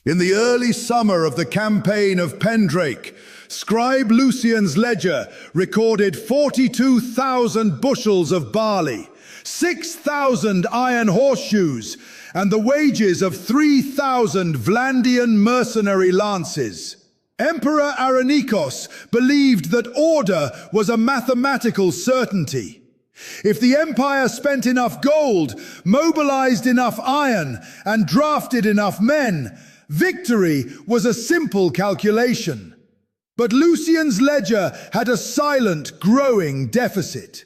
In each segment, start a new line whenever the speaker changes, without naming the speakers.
In the early summer of the campaign of Pendrake, scribe Lucian's ledger recorded 42,000 bushels of barley, 6,000 iron horseshoes, and the wages of 3,000 Vlandian mercenary lances. Emperor Arenikos believed that order was a mathematical certainty. If the empire spent enough gold, mobilized enough iron, and drafted enough men, victory was a simple calculation. But Lucian's ledger had a silent, growing deficit.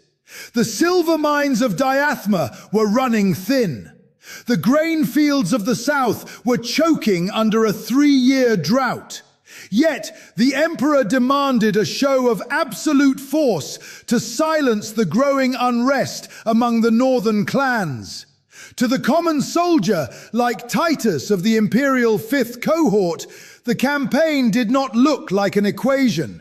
The silver mines of Diathma were running thin. The grain fields of the south were choking under a 3-year drought. Yet the emperor demanded a show of absolute force to silence the growing unrest among the northern clans. To the common soldier, like Titus of the imperial 5th cohort, the campaign did not look like an equation.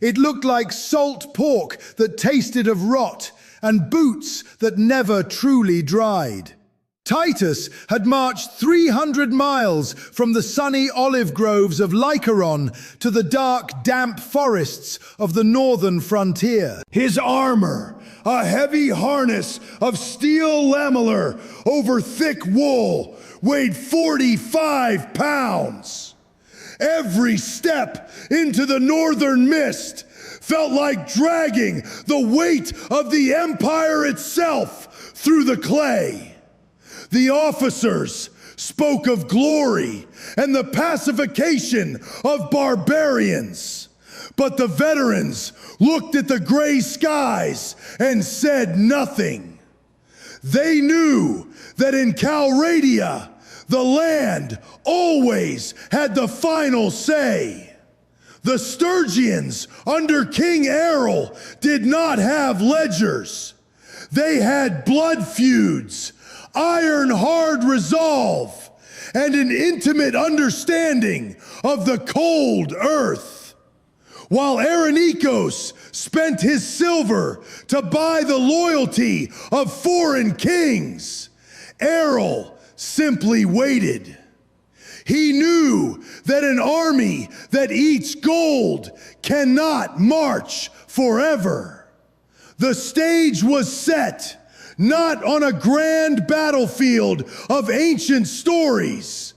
It looked like salt pork that tasted of rot and boots that never truly dried. Titus had marched 300 miles from the sunny olive groves of Lycaron to the dark, damp forests of the northern frontier. His armor, a heavy harness of steel lamellar over thick wool, weighed 45 pounds. Every step into the northern mist felt like dragging the weight of the empire itself through the clay. The officers spoke of glory and the pacification of barbarians, but the veterans looked at the gray skies and said nothing. They knew that in Calradia, the land always had the final say. The Sturgians under King Errol did not have ledgers. They had blood feuds, iron-hard resolve, and an intimate understanding of the cold earth. While Arenikos spent his silver to buy the loyalty of foreign kings, Errol simply waited. He knew that an army that eats gold cannot march forever. The stage was set, not on a grand battlefield of ancient stories,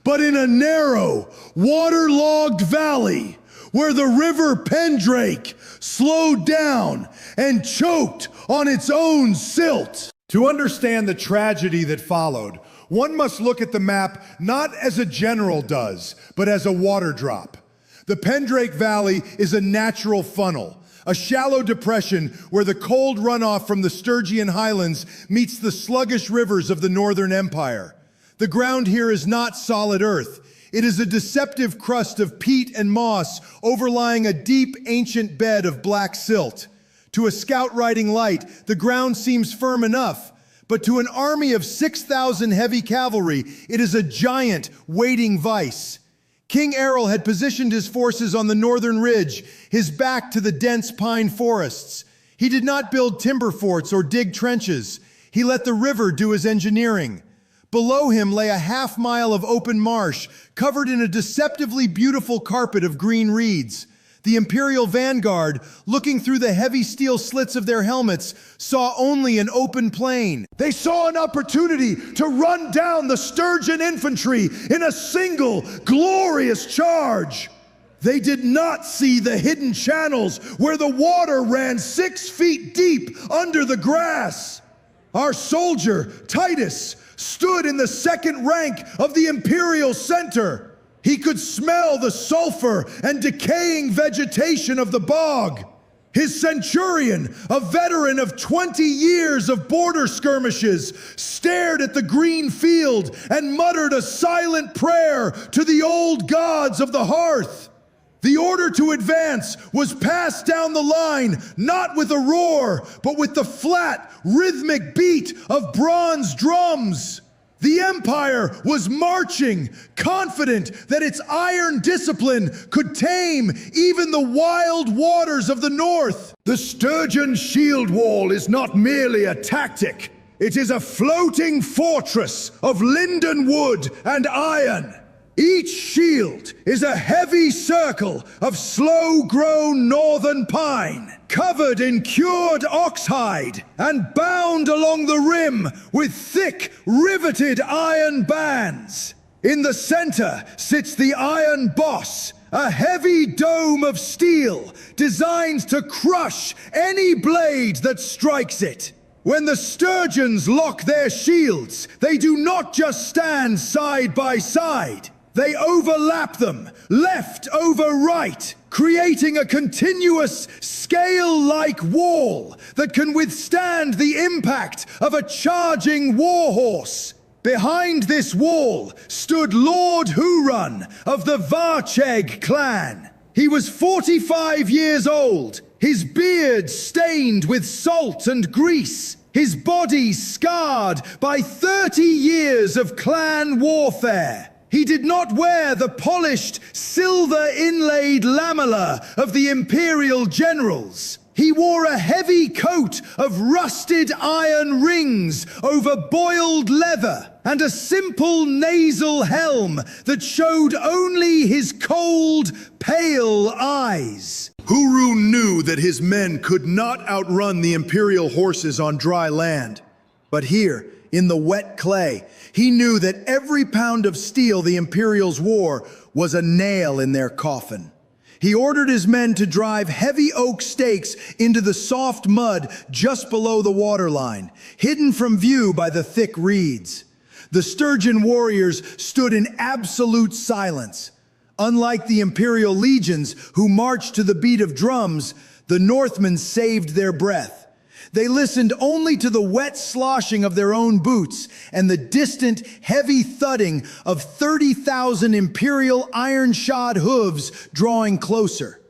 but in a narrow, waterlogged valley where the river Pendrake slowed down and choked on its own silt. To understand the tragedy that followed, one must look at the map not as a general does, but as a water drop. The Pendrake Valley is a natural funnel, a shallow depression where the cold runoff from the Sturgian highlands meets the sluggish rivers of the Northern Empire. The ground here is not solid earth. It is a deceptive crust of peat and moss overlying a deep, ancient bed of black silt. To a scout riding light, the ground seems firm enough, but to an army of 6,000 heavy cavalry, it is a giant, waiting vice. King Errol had positioned his forces on the northern ridge, his back to the dense pine forests. He did not build timber forts or dig trenches. He let the river do his engineering. Below him lay a half-mile of open marsh, covered in a deceptively beautiful carpet of green reeds. The Imperial vanguard, looking through the heavy steel slits of their helmets, saw only an open plain. They saw an opportunity to run down the Sturgian infantry in a single, glorious charge. They did not see the hidden channels where the water ran 6 feet deep under the grass. Our soldier, Titus, stood in the second rank of the Imperial center. He could smell the sulfur and decaying vegetation of the bog. His centurion, a veteran of 20 years of border skirmishes, stared at the green field and muttered a silent prayer to the old gods of the hearth. The order to advance was passed down the line, not with a roar, but with the flat, rhythmic beat of bronze drums. The empire was marching, confident that its iron discipline could tame even the wild waters of the north. The Sturgian shield wall is not merely a tactic. It is a floating fortress of linden wood and iron. Each shield is a heavy circle of slow-grown northern pine, covered in cured oxhide and bound along the rim with thick, riveted iron bands. In the center sits the Iron Boss, a heavy dome of steel designed to crush any blade that strikes it. When the sturgeons lock their shields, they do not just stand side by side. They overlap them, left over right, creating a continuous, scale-like wall that can withstand the impact of a charging warhorse. Behind this wall stood Lord Hurun of the Varcheg clan. He was 45 years old, his beard stained with salt and grease, his body scarred by 30 years of clan warfare. He did not wear the polished, silver-inlaid lamella of the imperial generals. He wore a heavy coat of rusted iron rings over boiled leather and a simple nasal helm that showed only his cold, pale eyes.
Hurun knew that his men could not outrun the imperial horses on dry land. But here, in the wet clay, he knew that every pound of steel the Imperials wore was a nail in their coffin. He ordered his men to drive heavy oak stakes into the soft mud just below the waterline, hidden from view by the thick reeds. The sturgeon warriors stood in absolute silence. Unlike the Imperial legions who marched to the beat of drums, the Northmen saved their breath. They listened only to the wet sloshing of their own boots and the distant, heavy thudding of 30,000 Imperial iron-shod hooves drawing closer.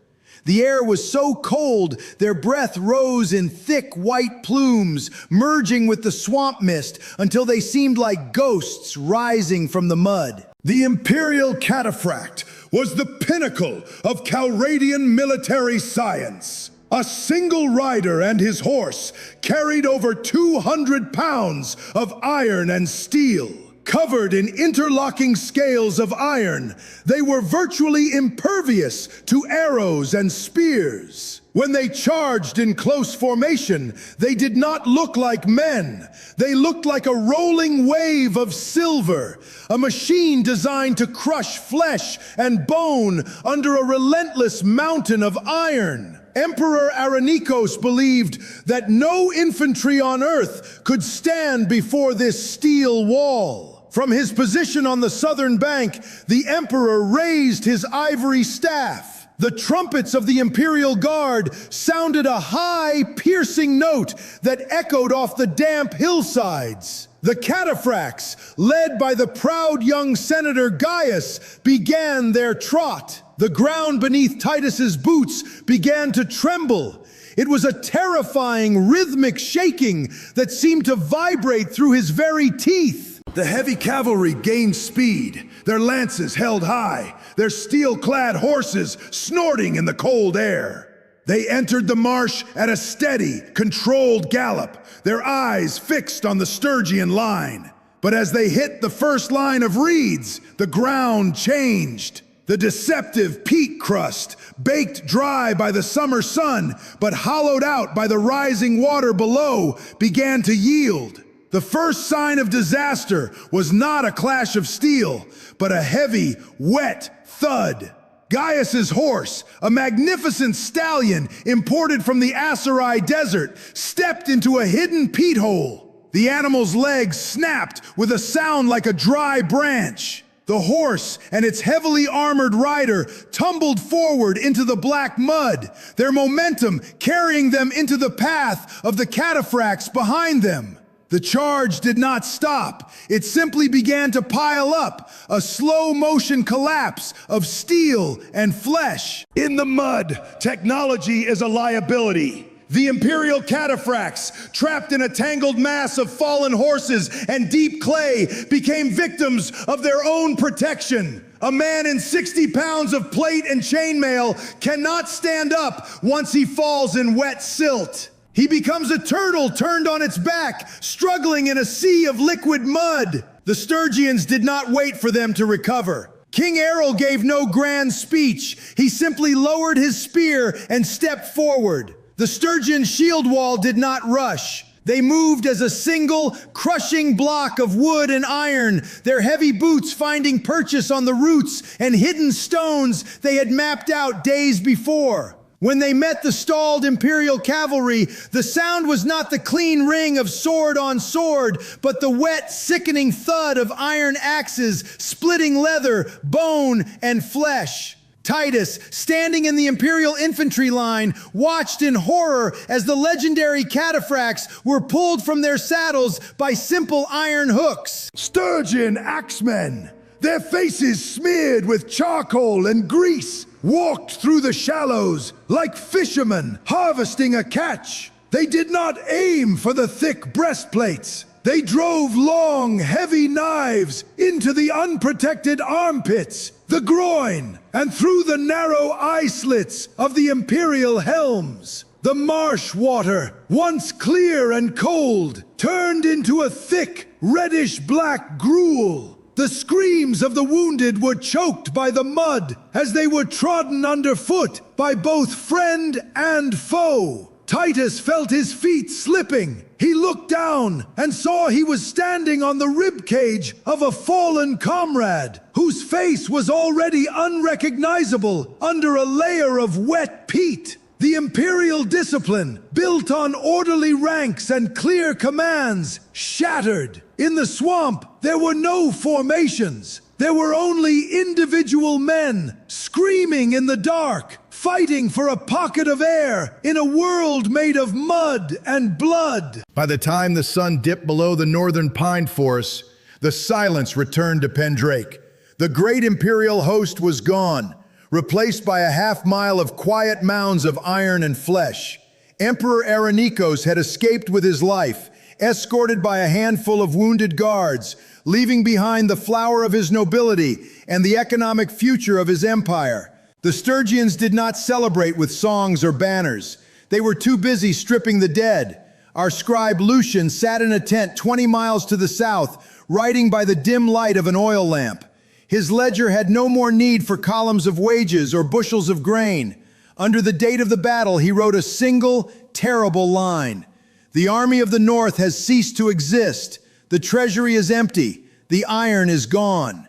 The air was so cold, their breath rose in thick white plumes, merging with the swamp mist until they seemed like ghosts rising from the mud.
The Imperial cataphract was the pinnacle of Calradian military science. A single rider and his horse carried over 200 pounds of iron and steel. Covered in interlocking scales of iron, they were virtually impervious to arrows and spears. When they charged in close formation, they did not look like men. They looked like a rolling wave of silver, a machine designed to crush flesh and bone under a relentless mountain of iron. Emperor Aranikos believed that no infantry on earth could stand before this steel wall. From his position on the southern bank, the emperor raised his ivory staff. The trumpets of the Imperial Guard sounded a high, piercing note that echoed off the damp hillsides. The cataphracts, led by the proud young Senator Gaius, began their trot. The ground beneath Titus's boots began to tremble. It was a terrifying, rhythmic shaking that seemed to vibrate through his very teeth.
The heavy cavalry gained speed, their lances held high, their steel-clad horses snorting in the cold air. They entered the marsh at a steady, controlled gallop, their eyes fixed on the Sturgian line. But as they hit the first line of reeds, the ground changed. The deceptive peat crust, baked dry by the summer sun, but hollowed out by the rising water below, began to yield. The first sign of disaster was not a clash of steel, but a heavy, wet thud. Gaius's horse, a magnificent stallion imported from the Asarai desert, stepped into a hidden peat hole. The animal's legs snapped with a sound like a dry branch. The horse and its heavily armored rider tumbled forward into the black mud, their momentum carrying them into the path of the cataphracts behind them. The charge did not stop. It simply began to pile up, a slow-motion collapse of steel and flesh. In the mud, technology is a liability. The Imperial cataphracts, trapped in a tangled mass of fallen horses and deep clay, became victims of their own protection. A man in 60 pounds of plate and chainmail cannot stand up once he falls in wet silt. He becomes a turtle turned on its back, struggling in a sea of liquid mud. The Sturgians did not wait for them to recover.
King Errol gave no grand speech. He simply lowered his spear and stepped forward. The Sturgian shield wall did not rush. They moved as a single, crushing block of wood and iron, their heavy boots finding purchase on the roots and hidden stones they had mapped out days before. When they met the stalled Imperial cavalry, the sound was not the clean ring of sword on sword, but the wet, sickening thud of iron axes splitting leather, bone, and flesh. Titus, standing in the Imperial infantry line, watched in horror as the legendary cataphracts were pulled from their saddles by simple iron hooks.
Sturgian axemen, their faces smeared with charcoal and grease, walked through the shallows like fishermen harvesting a catch. They did not aim for the thick breastplates. They drove long, heavy knives into the unprotected armpits, the groin, and through the narrow eye slits of the Imperial helms. The marsh water, once clear and cold, turned into a thick, reddish-black gruel. The screams of the wounded were choked by the mud as they were trodden underfoot by both friend and foe. Titus felt his feet slipping. He looked down and saw he was standing on the ribcage of a fallen comrade whose face was already unrecognizable under a layer of wet peat. The Imperial discipline, built on orderly ranks and clear commands, shattered. In the swamp, there were no formations. There were only individual men, screaming in the dark, fighting for a pocket of air in a world made of mud and blood.
By the time the sun dipped below the northern pine forests, the silence returned to Pendrake. The great Imperial host was gone, replaced by a half-mile of quiet mounds of iron and flesh. Emperor Arenikos had escaped with his life, escorted by a handful of wounded guards, leaving behind the flower of his nobility and the economic future of his empire. The Sturgians did not celebrate with songs or banners. They were too busy stripping the dead. Our scribe Lucian sat in a tent 20 miles to the south, writing by the dim light of an oil lamp. His ledger had no more need for columns of wages or bushels of grain. Under the date of the battle, he wrote a single, terrible line. The army of the north has ceased to exist. The treasury is empty. The iron is gone.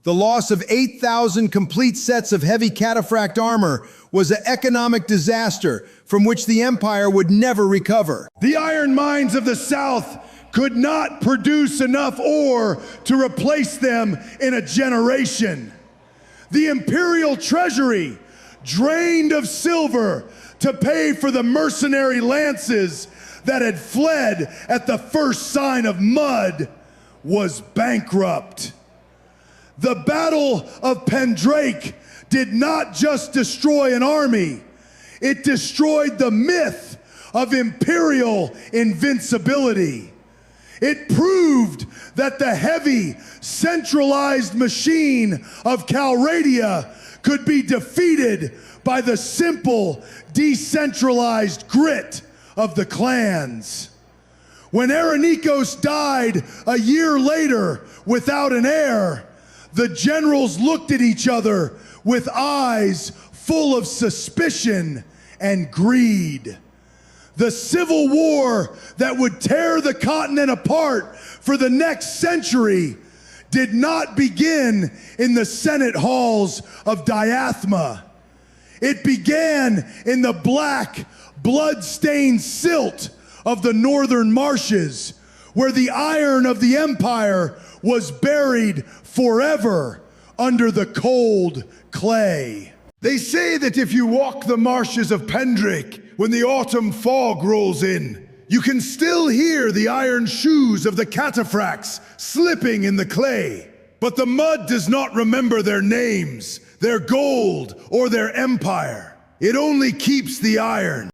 The loss of 8,000 complete sets of heavy cataphract armor was an economic disaster from which the empire would never recover.
The iron mines of the south could not produce enough ore to replace them in a generation. The Imperial treasury, drained of silver to pay for the mercenary lances that had fled at the first sign of mud, was bankrupt. The Battle of Pendrake did not just destroy an army, it destroyed the myth of imperial invincibility. It proved that the heavy, centralized machine of Calradia could be defeated by the simple, decentralized grit of the clans. When Arenikos died a year later without an heir, the generals looked at each other with eyes full of suspicion and greed. The civil war that would tear the continent apart for the next century did not begin in the Senate halls of Diathma. It began in the black, blood-stained silt of the northern marshes, where the iron of the empire was buried forever under the cold clay.
They say that if you walk the marshes of Pendrake when the autumn fog rolls in, you can still hear the iron shoes of the cataphracts slipping in the clay. But the mud does not remember their names, their gold, or their empire. It only keeps the iron.